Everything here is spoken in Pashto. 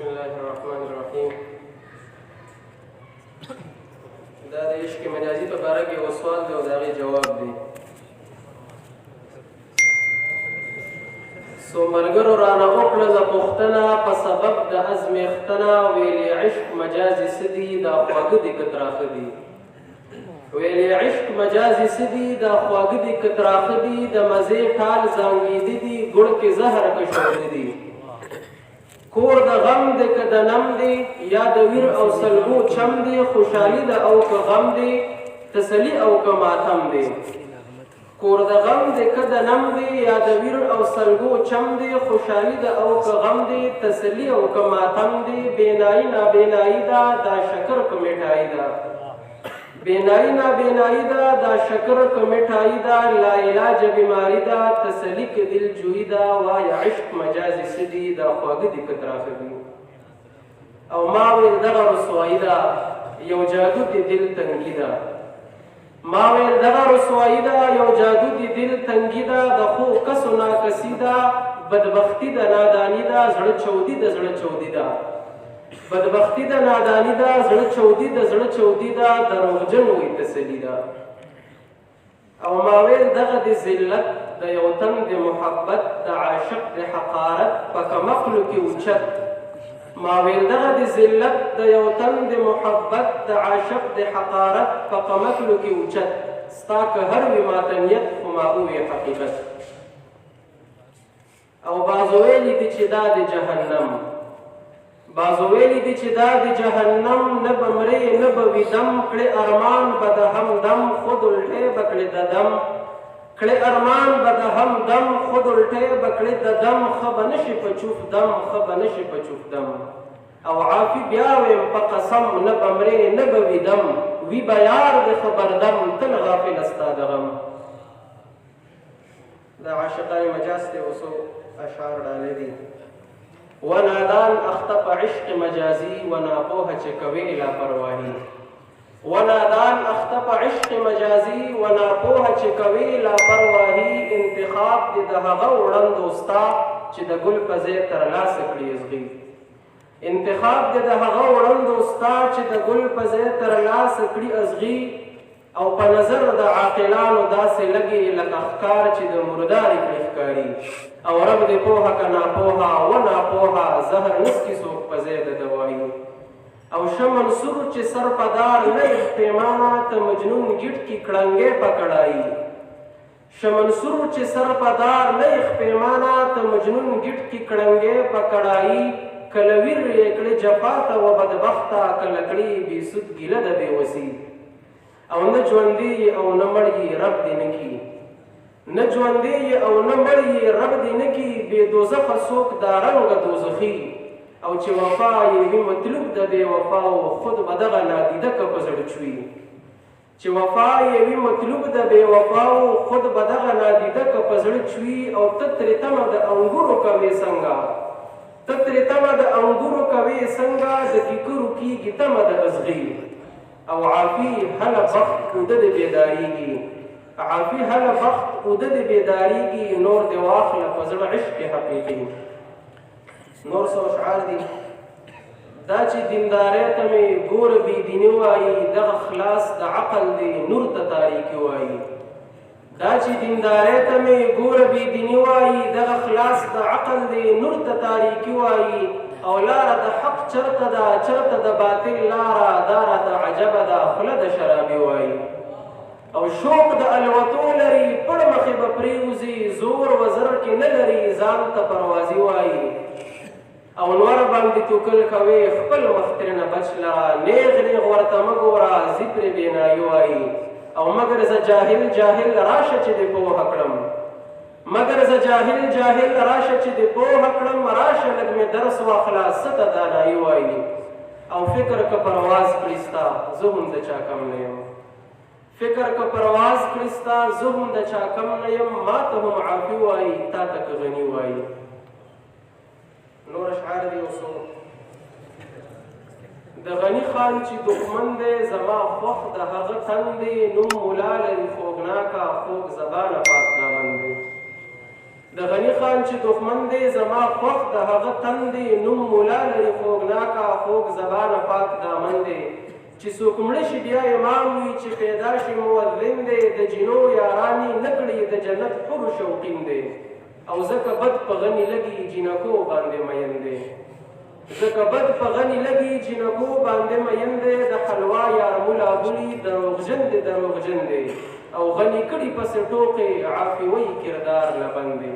بسم الله الرحمن الرحیم. دا د عشق مجازي په باره کې یو سوال دی او د هغې جواب دی. څو ملګرو رانه وکړله پوښتنه په سبب د ازمېښتنه، ویلې عشق مجازي څه دي؟ دا خواږه دي که تراخه دي؟ ویلې عشق مجازي څه دي؟ دا خواږه دي که تراخه دي؟ د مزې ټال زانګېدي دي، ګوړ کې زهر که شوده دي. کور د غم دی که د نم دی، یا د ویر او سلګو چم دی. خوشحالي ده او که غم دی، تسلي او که ماتم دی. کور د غم دی که د نم دی، یا د ویر او سلګو چم دی. خوشحالي ده او که غم دی، تسلي او که ماتم دی. بینایی نابینایی ده، دا شکر که مټایی ده. بینایی نابینایی ده، دا شکر که مټایی ده. لا علاج بیماری ده، تسلی که دل جویی ده. وایه عشق مجازي څه دي؟ دا خواږه دي که تراخه دي؟ او ما ویل دغه رسوایي ده، یو جادو د دل تنګي ده. ما ویل دغه رسوایي ده، یو جادو د دل تنګي ده. د خو کسو ناکسي ده، بدبختي د ناداني ده. زړه چودي د زړه چودي ده. بدبختی د نادانی ده، زړه چودي د زړه چودي ده. دروغجن وی تسلي ده. او ما ویل دغه د ذلت د یو تن د محبت، د عاشق د حقارت په کمقلو کې اوچت. ما ویل دغه د ذلت د یو تن د محبت، د عاشق د حقارت په کمقلو کې اوچت. ستا که هر وي ماتنیت، خو ما ووی حقیقت. او بعضو ویلي دي چې دا د جهنم، بعضو ویلی دی چې دا د جهنم. نه به مرې نه به ویدم، کړې ارمان به د همدم. خود الټی به کړې د دم، کړې ارمان به د همدم. خود الټی به کړې د دم. ښه به نشي په چوف دم، ښه به نشي په چوف دم. او عافي بیا ویم په قسم، نه به مرې نه به ویدم. وی به یار د خبردم، تل غافل ستا د غم. دا عاشقان مجاز دی، اوسو اشعار ډالې دي. ونادان اخته په عشق مجازي، وناپوهه چې کوي لاپرواهي. ونادان اخته په عشق مجازي، وناپوهه چې کوي لاپرواهي. انتخاب دې د هغه وړاندو ستا، چې د ګل په ځای ترلاسه کړي ازغي. انتخاب دې د هغه وړاندو ستا، چې د ګل په ځای ترلاسه کړي ازغي. او په نظر د عاقلانو داسې لګي لکه ښکار، چې د مرداري کړي ښکاري. او رب دې پوهه که ناپوهه، و ناپوهه زهر نسکي څوک په ځای د دوایي. او شه منصور چې سر په دار نه یې پیمانه، ته مجنون ګیټ کې کړنګې په کړایي. شه منصور چې سر په دار نه یې پیمانه، ته مجنون ګیټ کې کړنګې په کړایي. کله ویر یې کړې جفا ته و بدبخته، کله کړي بې سود ګیله د بېوسي. او نه ژوندي او نه مړ یې رب دې نه کي. نه ژوندی او نه مړ یې رب دې نه کي. بې دوزخه څوک دا رنګه دوزخي. او چې وفا یې وي مطلوب د بې وفاو، خود به دغه نادیده که په زړه چوي. چې وفا یې وي مطلوب د بې وفاو، خود به دغه نادیده که په زړه چوي. او ته ترې تمه د انګورو کوې څنګه، ته ترې تمه د انګورو کوې څنګه. د فکرو کېږي تمه د ازغي. او عافي هله بخت اوده دې بیدارېږي. عافي هله بخت اوده دې بیدارېږي. نور دې واخله په زړه عشق حقیقي. نور څو اشعار دي. دا چې دیندارۍ ته مې ګوره بېدیني وایي، دغه خلاص د عقل دی نور ته تاریکي وایي. دا چې دیندارۍ ته مې ګوره بېدیني وایي، دغه خلاص د عقل دی نور ته تاریکي وایي. او لاره د حق چرته ده، چرته د باطل لاره. دا راته عجبه ده، خوله د شرابي وایي. او شوق د الوتو لري، پړ مخې به پرېوځي. زور وزر کې نه لري، ځان ته پروازي وایي. او نور باندې توکل کوي، خپل مخ ترېنه بچ لره. نیغ نیغ ورته مه ګوره، ځي پرې بېنایي وایي. او مګر زه جاهل جاهل راشه چې دې پوهه کړم. مګر زه جاهل جاهل راشه چې دې پوهه کړم. راشه لږ مې درس واخله، څه ته دانایي وایي. او فکر که پرواز کړي ستا، زه هم د چا کم نه یم. فکر که پرواز کړي ستا، زه هم د چا کم نه یم. ما ته هم عافي وایي، تا ته که غني وایي. نور اشعار دي اوسو. د غني خان چې دښمن دی، زما خوښ د هغه تن دی. نوم ملا لري خوږناکه، خوږ زبانه پاک دامن دی. د غني خان چې دښمن دی زما خوښ د هغه تن دی نوم ملا لري خوږناکه خوږ زبانه پاک دامن دی چې څوک مړه شي بیا امام وي چې پیدا شي مؤذن دی د جنو یارانې نه کړي د جنت حور شوقین دی او ځکه بد په غني لګي جنکو باندې مین دی ځکه بد په غني لګي جنکو باندې مین دی د حلوا یار ملا بولي دروغجن دی او غني کړي پسې ټوقې عافوي کردار لبن دی